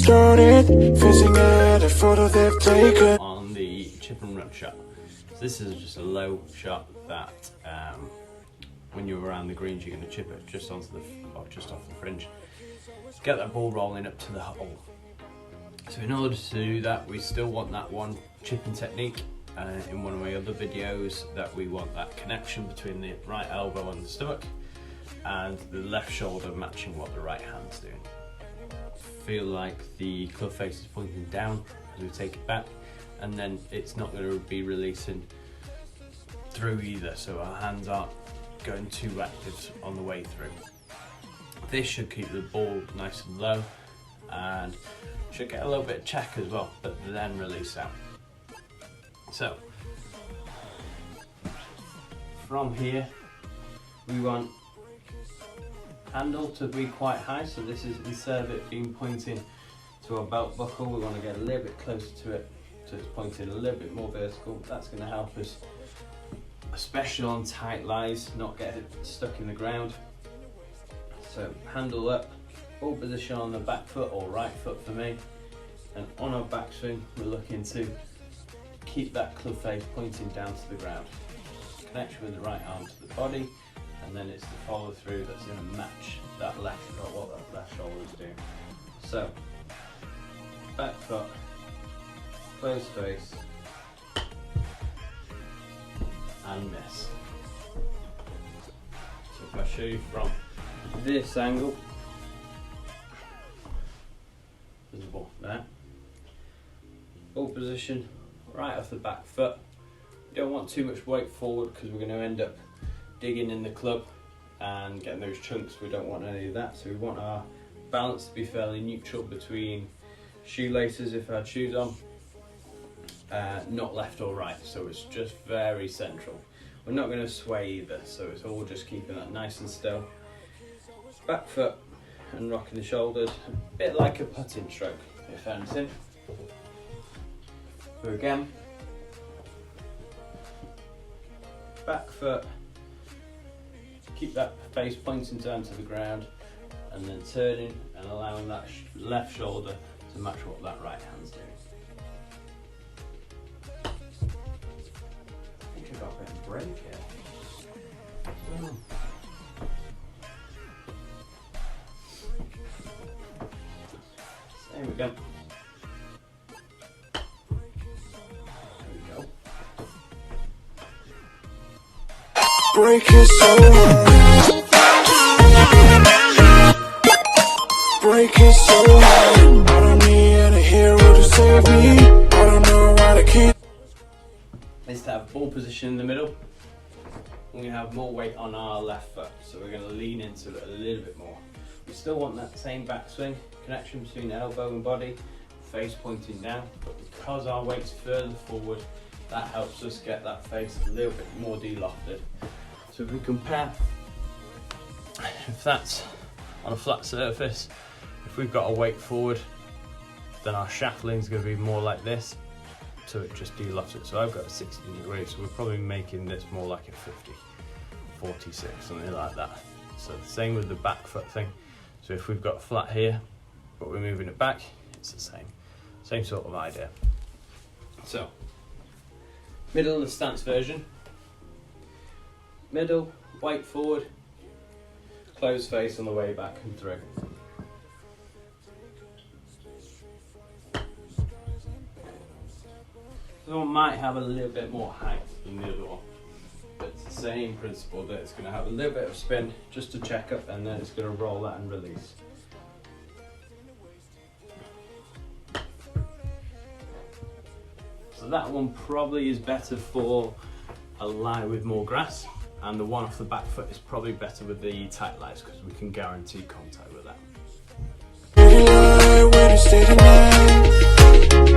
started, facing at a photo they've taken. On the chip and run shot. So this is just a low shot that when you're around the greens you're going to chip it just onto the or just off the fringe. Get that ball rolling up to the hole. So in order to do that, we still want that one chipping technique. In one of my other videos, that we want that connection between the right elbow and the stomach and the left shoulder matching what the right hand's doing. Feel like the club face is pointing down as we take it back, and then it's not going to be releasing through either, so our hands aren't going too active on the way through. This should keep the ball nice and low and should get a little bit of check as well, but then release out. So from here we want handle to be quite high, so this is, instead of it being pointing to our belt buckle, we want to get a little bit closer to it so it's pointing a little bit more vertical. That's going to help us, especially on tight lies, not get it stuck in the ground. So handle up, ball position on the back foot or right foot for me, and on our backswing we're looking to keep that club face pointing down to the ground. Connection with the right arm to the body, and then it's the follow through that's going to match that left or what that left shoulder is doing. So back foot, close face, and miss. So if I show you from this angle, visible there, ball position right off the back foot. We don't want too much weight forward because we're going to end up digging in the club and getting those chunks. We don't want any of that, so we want our balance to be fairly neutral between shoelaces if I had shoes on, not left or right, so it's just very central. We're not going to sway either, so it's all just keeping that nice and still. Back foot and rocking the shoulders, a bit like a putting stroke if anything. So again, back foot, keep that face pointing down to the ground, and then turning and allowing that left shoulder to match what that right hand's doing. I think I got a bit of break here. There we go. Break it so hard, break it so hard. I don't need a hero to save me. I don't know how to keep. Is to have ball position in the middle. We're going to have more weight on our left foot, so we're going to lean into it a little bit more. We still want that same backswing, connection between elbow and body, face pointing down, but because our weight's further forward, that helps us get that face a little bit more de-lofted. So if we compare, if that's on a flat surface, if we've got a weight forward, then our shaft lean's going to be more like this, so it just de-lofts it. So I've got a 60 degree, so we're probably making this more like a 50, 46, something like that. So the same with the back foot thing. So if we've got flat here, but we're moving it back, it's the same sort of idea. So middle of the stance version. Middle, weight forward, closed face on the way back and through. This one might have a little bit more height than the other one, but it's the same principle, that it's going to have a little bit of spin just to check up, and then it's going to roll that and release. So that one probably is better for a lie with more grass, and the one off the back foot is probably better with the tight lies because we can guarantee contact with that.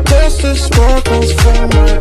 That's the sparkles from my